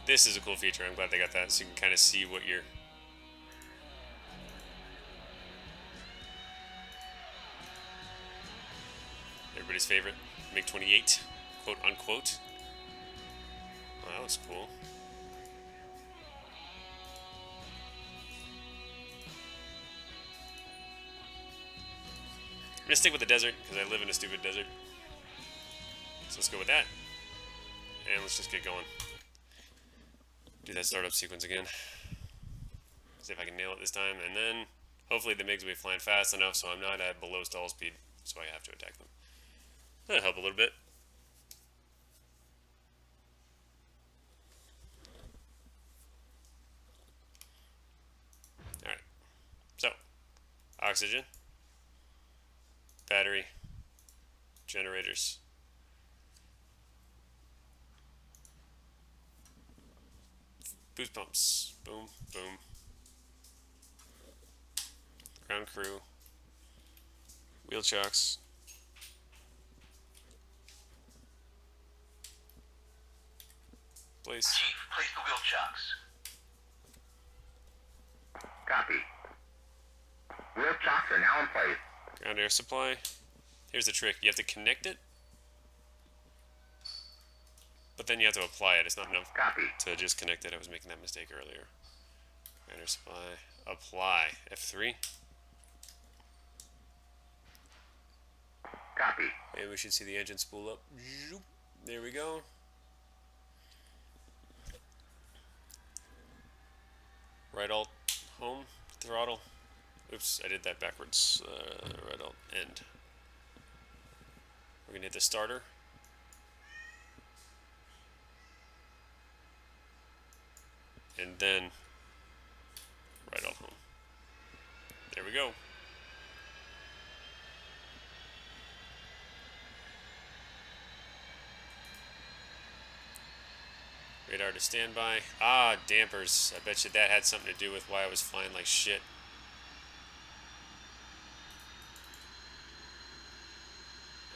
This is a cool feature. I'm glad they got that, so you can kind of see what you're... Everybody's favorite MiG-28, quote unquote. Oh, that was cool. I'm gonna stick with the desert because I live in a stupid desert. So let's go with that. And let's just get going. Do that startup sequence again. See if I can nail it this time. And then hopefully the MiGs will be flying fast enough so I'm not at below stall speed. So I have to attack them. That'll help a little bit. Alright. So, oxygen. Battery. Generators. Boost pumps. Boom, boom. Ground crew. Wheel chocks. Place. Chief, place the wheel chocks. Copy. Wheel chocks are now in place. Ground air supply. Here's the trick. You have to connect it, but then you have to apply it. It's not enough to just connect it. I was making that mistake earlier. Ground air supply. Apply. F3. Copy. And we should see the engine spool up. There we go. Right alt home throttle. Oops, I did that backwards. Right alt end. We're gonna hit the starter. And then right alt home. There we go. Radar to standby. Ah, dampers. I bet you that had something to do with why I was flying like shit.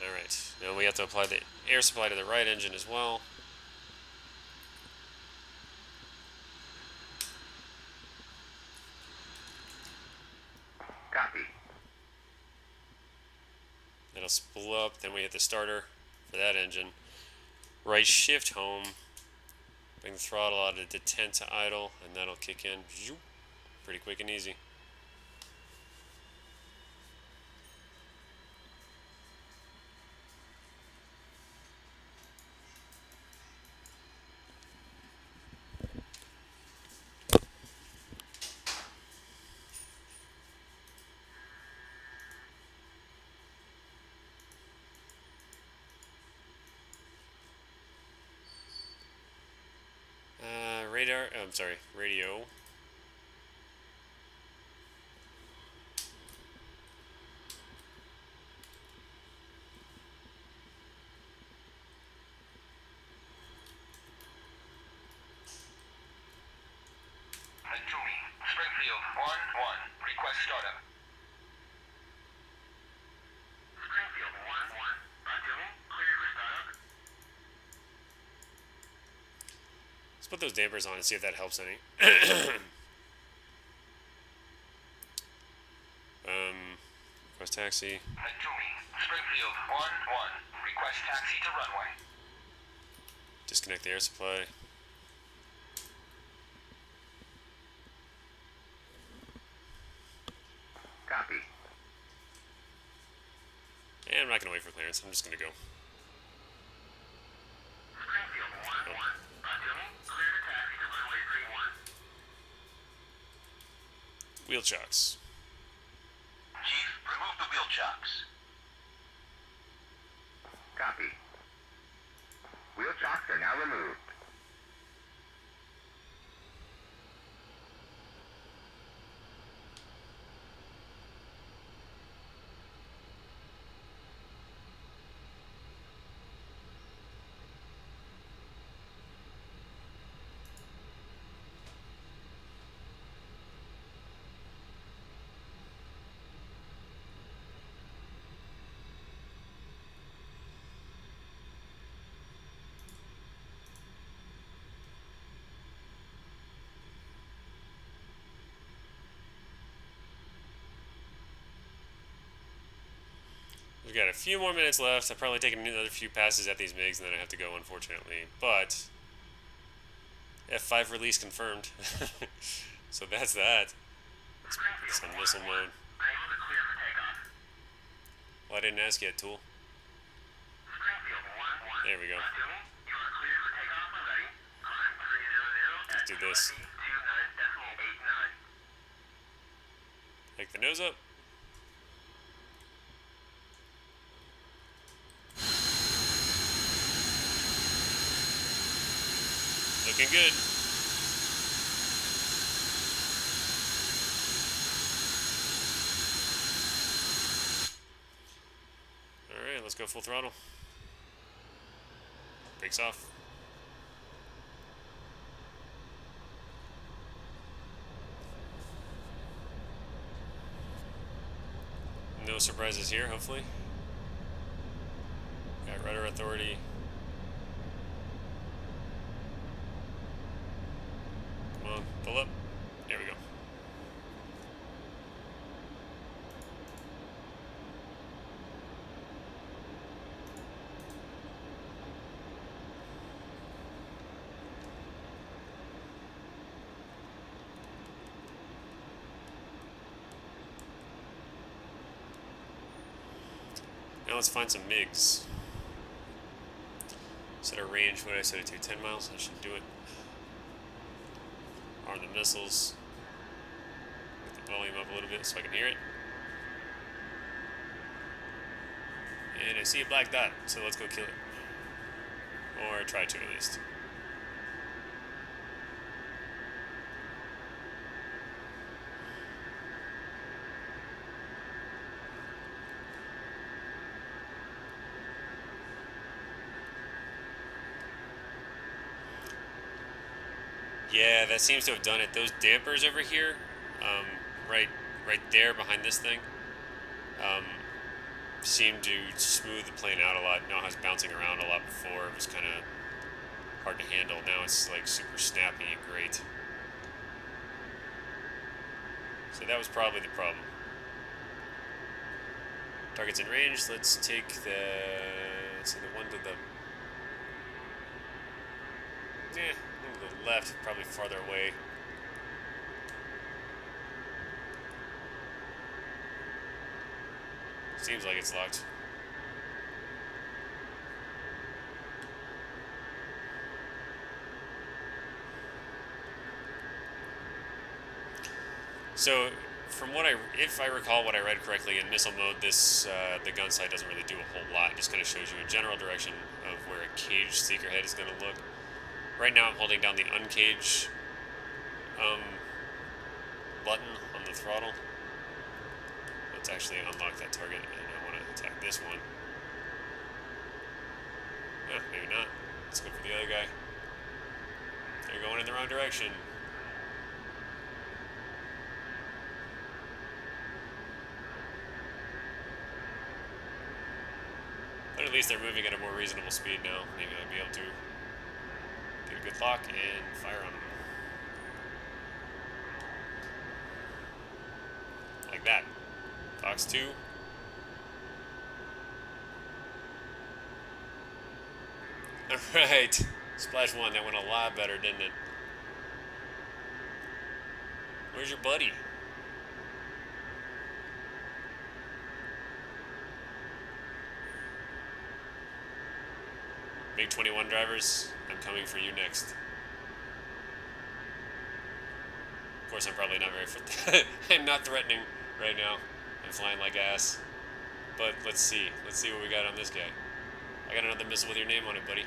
Alright, now we have to apply the air supply to the right engine as well. Copy. It'll spool up, then we hit the starter for that engine. Right shift home. Bring the throttle out of detent to idle, and that'll kick in. Pretty quick and easy. Radar, oh, I'm sorry, radio. Springfield 1-1. Request startup. Springfield 1-1. Batumi, clear for startup. Let's put those dampers on and see if that helps any. Request taxi. Batumi, Springfield 1-1. Request taxi to runway. Disconnect the air supply. Copy. And I'm not going to wait for clearance. I'm just going to go. Springfield 1-1. Batumi, clear to taxi to runway 31. Wheel chocks. Chief, remove the wheel chocks. Copy. Wheel chocks are now removed. We got a few more minutes left. I've probably taken another few passes at these MiGs and then I have to go, unfortunately. But F-5 release confirmed. So that's that. It's on missile mode. Unable to clear for takeoff. Well, I didn't ask yet, Tool. Springfield 1-1. There we go. To me, you are cleared for takeoff when ready. Climb 300 Let's do this. 29.89. Take the nose up. Looking good. Alright, let's go full throttle. Brakes off. No surprises here, hopefully. Got rudder authority. Come on, pull up. There we go. Now let's find some MiGs. Set a range, what did I set it to? 10 miles? I should do it. Arm the missiles. Get the volume up a little bit so I can hear it. And I see a black dot, so let's go kill it. Or try to, at least. Yeah, that seems to have done it. Those dampers over here, right there behind this thing, seem to smooth the plane out a lot. You know how it was bouncing around a lot before. It was kind of hard to handle. Now it's like super snappy and great. So that was probably the problem. Targets in range. Let's take the one to the the left, probably farther away. Seems like it's locked. So, from what if I recall what I read correctly, in missile mode, this the gun sight doesn't really do a whole lot. It just kind of shows you a general direction of where a cage seeker head is going to look. Right now I'm holding down the uncage button on the throttle. Let's actually unlock that target, and I want to attack this one. Maybe not. Let's go for the other guy. They're going in the wrong direction. But at least they're moving at a more reasonable speed now. Maybe I'll be able to get a good lock and fire on them. Like that. Fox 2. Alright. Splash 1, that went a lot better, didn't it? Where's your buddy? Big 21 drivers, I'm coming for you next. Of course, I'm probably not very I'm not threatening right now. I'm flying like ass. But let's see. Let's see what we got on this guy. I got another missile with your name on it, buddy.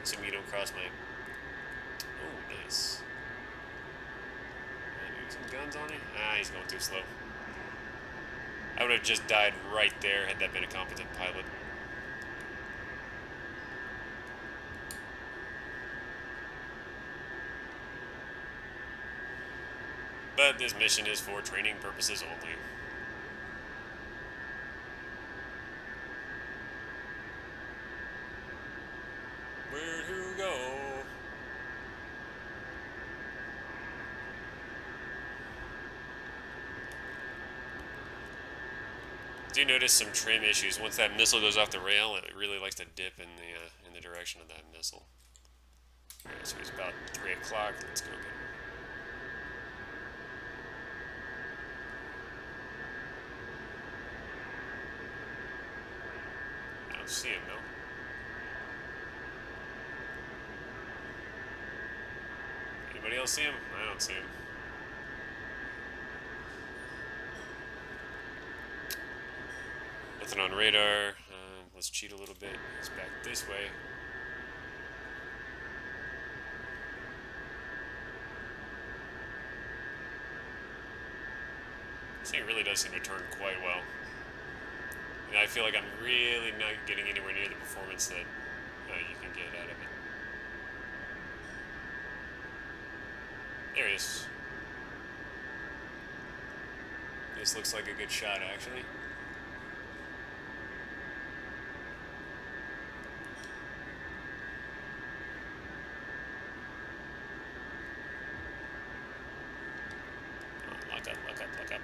Assuming you don't cross my... Oh, nice. Maybe some guns on it? Ah, he's going too slow. I would have just died right there had that been a competent pilot. But this mission is for training purposes only. Where to go? Do notice some trim issues. Once that missile goes off the rail, it really likes to dip in the direction of that missile. Alright, so it's about 3 o'clock. Let's go get him. I don't see him, no. Anybody else see him? I don't see him. Nothing on radar. Let's cheat a little bit. He's back this way. This thing really does seem to turn quite well. And I feel like I'm really not getting anywhere near the performance that you can get out of it. There he is. This looks like a good shot, actually. Oh, lock up, lock up, lock up.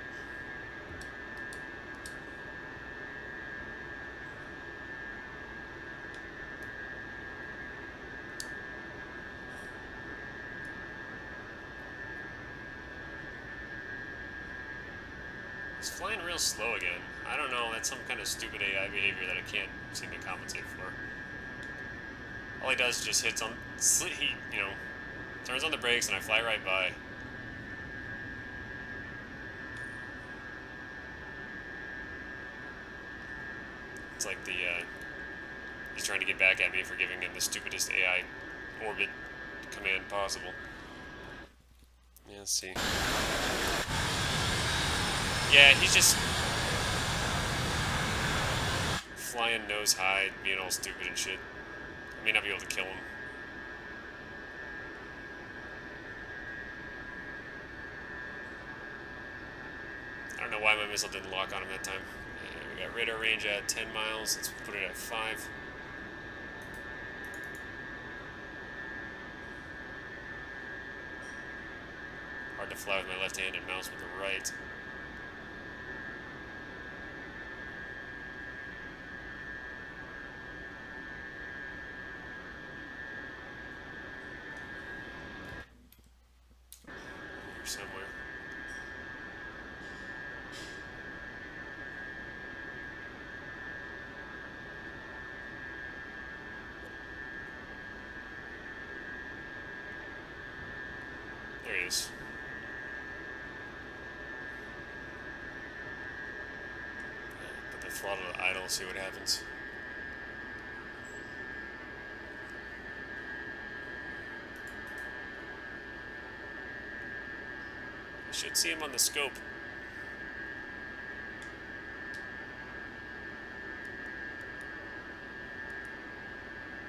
It's flying real slow again. I don't know, that's some kind of stupid AI behavior that I can't seem to compensate for. All he does is just hits on, he, turns on the brakes and I fly right by. It's like he's trying to get back at me for giving him the stupidest AI orbit command possible. Yeah, let's see. Yeah, he's just flying nose high, being all stupid and shit. I may not be able to kill him. I don't know why my missile didn't lock on him that time. We got radar range at 10 miles. Let's put it at 5. Hard to fly with my left hand and mouse with the right. Somewhere. There he is. Put the throttle to idle, see what happens. Should see him on the scope.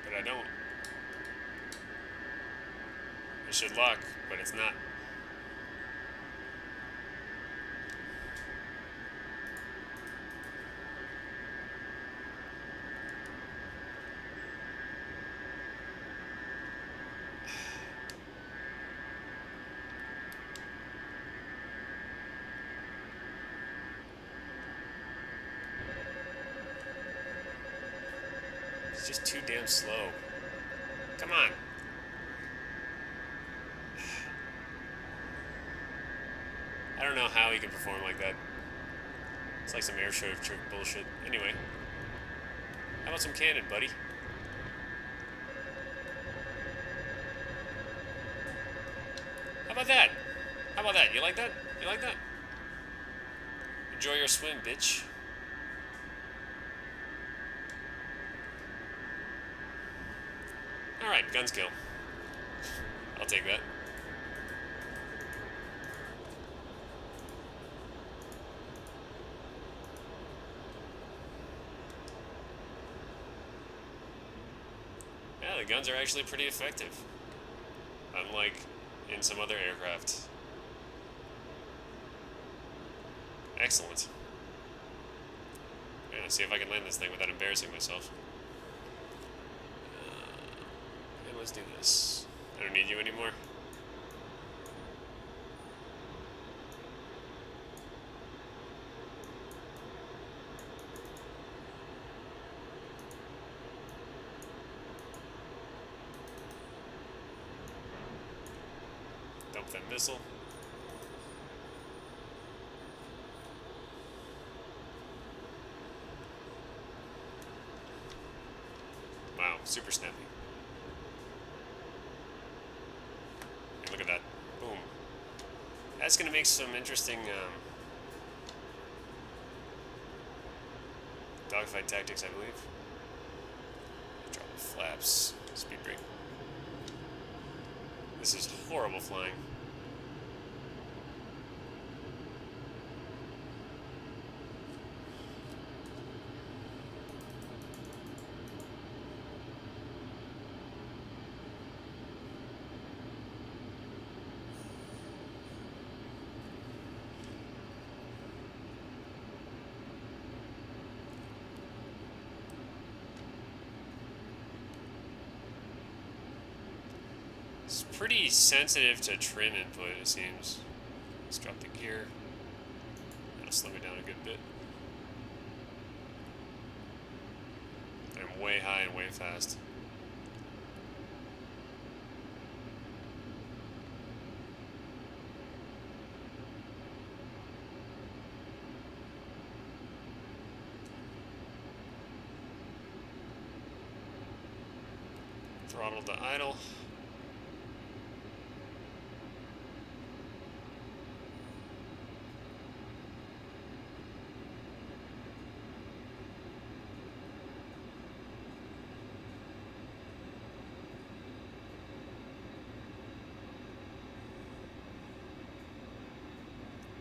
But I don't. It should lock, but it's not. It's just too damn slow. Come on. I don't know how he can perform like that. It's like some air show trick bullshit. Anyway. How about some cannon, buddy? How about that? How about that? You like that? You like that? Enjoy your swim, bitch. Alright, gun skill. I'll take that. Yeah, the guns are actually pretty effective. Unlike in some other aircraft. Excellent. Yeah, let's see if I can land this thing without embarrassing myself. Let's do this. I don't need you anymore. Dump that missile. Wow, super snappy. Hey, look at that. Boom. That's going to make some interesting dogfight tactics, I believe. Drop the flaps. Speed brake. This is horrible flying. It's pretty sensitive to trim input, it seems. Let's drop the gear. That'll slow me down a good bit. I'm way high and way fast. Throttle to idle.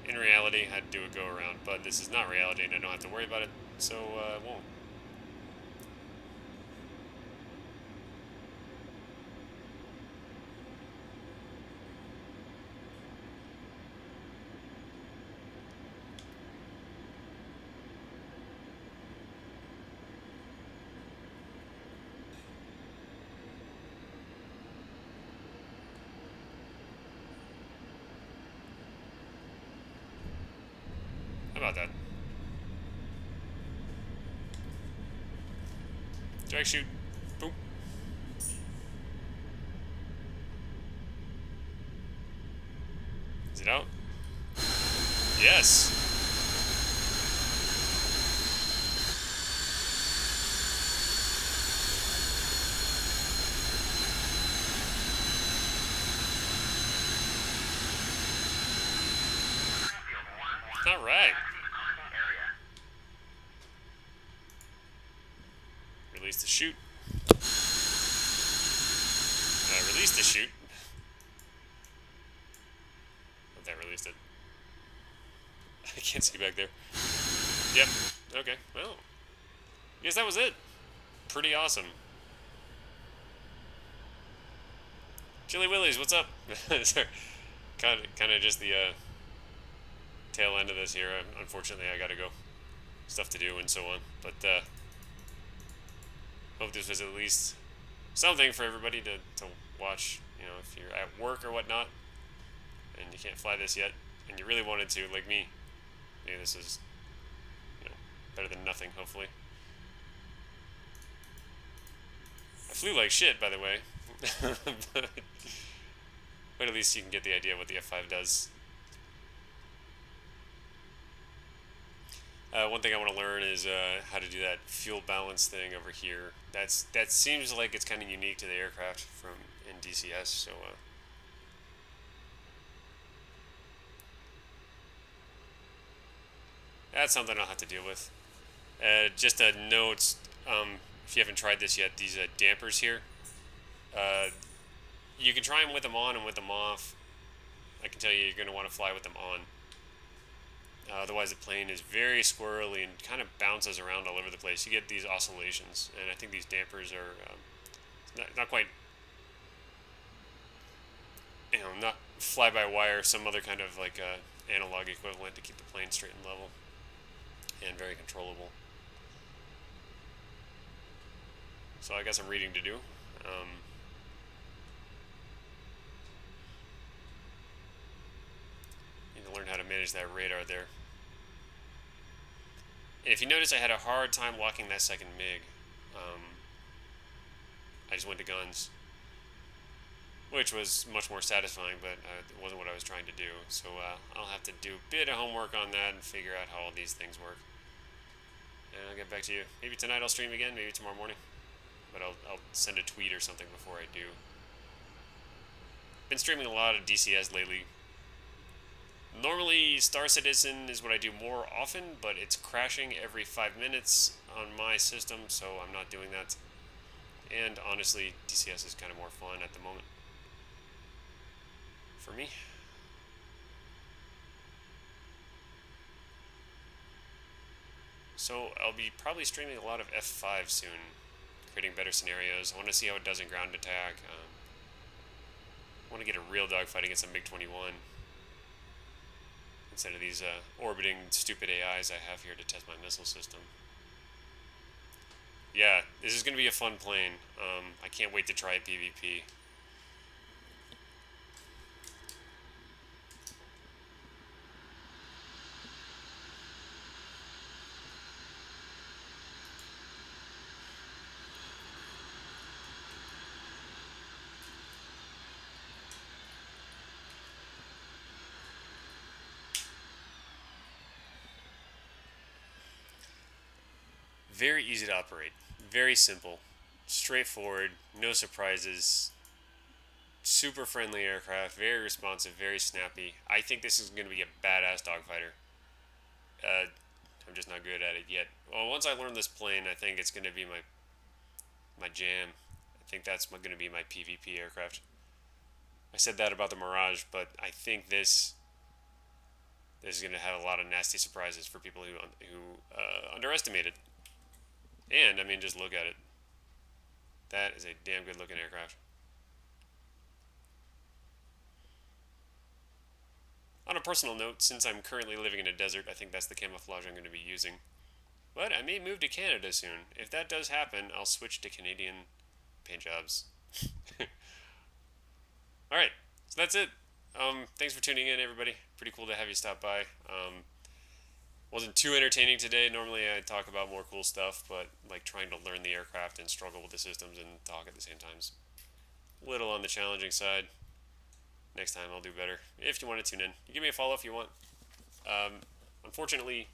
In reality, I'd do a go around, but this is not reality and I don't have to worry about it, so I won't. How about that? Drag shoot. Boom. Is it out? Yes. All right. Release the chute. Release the chute. Oh, that released it. I can't see back there. Yep. Okay. Well, I guess that was it. Pretty awesome. Chili Willies, what's up? kind of just the tail end of this here. Unfortunately, I gotta go. Stuff to do and so on. But hope this was at least something for everybody to watch. You know, if you're at work or whatnot and you can't fly this yet and you really wanted to, like me, maybe this is, you know, better than nothing, hopefully. I flew like shit, by the way. but at least you can get the idea what the F-5 does. One thing I want to learn is how to do that fuel balance thing over here. That seems like it's kind of unique to the aircraft from in DCS. So that's something I'll have to deal with. Just a note, if you haven't tried this yet, these dampers here. You can try them with them on and with them off. I can tell you, you're going to want to fly with them on. Otherwise, the plane is very squirrely and kind of bounces around all over the place. You get these oscillations, and I think these dampers are not quite, you know, not fly-by-wire, some other kind of like analog equivalent to keep the plane straight and level and very controllable. So I got some reading to do. Need to learn how to manage that radar there. And if you notice, I had a hard time locking that second MiG. I just went to guns. which was much more satisfying, but it wasn't what I was trying to do. So I'll have to do a bit of homework on that and figure out how all these things work. And I'll get back to you. Maybe tonight I'll stream again, maybe tomorrow morning. But I'll send a tweet or something before I do. Been streaming a lot of DCS lately. Normally, Star Citizen is what I do more often, but it's crashing every 5 minutes on my system, so I'm not doing that. And honestly, DCS is kind of more fun at the moment. For me. So I'll be probably streaming a lot of F-5 soon, creating better scenarios. I want to see how it does in ground attack. I want to get a real dogfight against a MiG-21 instead of these orbiting stupid AIs I have here to test my missile system. Yeah, this is going to be a fun plane. I can't wait to try it PvP. Very easy to operate. Very simple. Straightforward. No surprises. Super friendly aircraft. Very responsive. Very snappy. I think this is going to be a badass dogfighter. I'm just not good at it yet. Well, once I learn this plane, I think it's going to be my jam. I think that's going to be my PvP aircraft. I said that about the Mirage, but I think this is going to have a lot of nasty surprises for people who underestimate it. And, I mean, just look at it. That is a damn good looking aircraft. On a personal note, since I'm currently living in a desert, I think that's the camouflage I'm going to be using. But I may move to Canada soon. If that does happen, I'll switch to Canadian paint jobs. Alright, so that's it. Thanks for tuning in, everybody. Pretty cool to have you stop by. Wasn't too entertaining today. Normally I talk about more cool stuff, but like trying to learn the aircraft and struggle with the systems and talk at the same time is a little on the challenging side. Next time I'll do better. If you want to tune in, you give me a follow if you want. Unfortunately,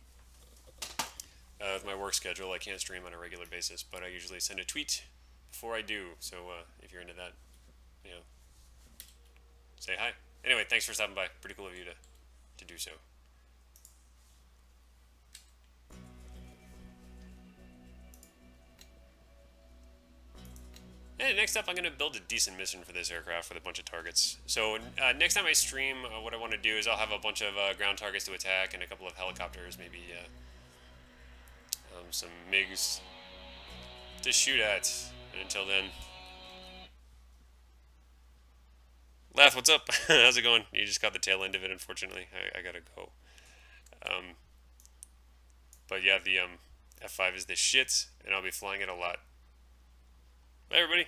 with my work schedule, I can't stream on a regular basis, but I usually send a tweet before I do. So if you're into that, you know, say hi. Anyway, thanks for stopping by. Pretty cool of you to do so. And next up, I'm going to build a decent mission for this aircraft with a bunch of targets. So next time I stream, what I want to do is I'll have a bunch of ground targets to attack and a couple of helicopters, maybe some MiGs to shoot at. And until then, Laugh, what's up? How's it going? You just got the tail end of it, unfortunately. I gotta go. But yeah, the F-5 is the shit, and I'll be flying it a lot. Bye, everybody.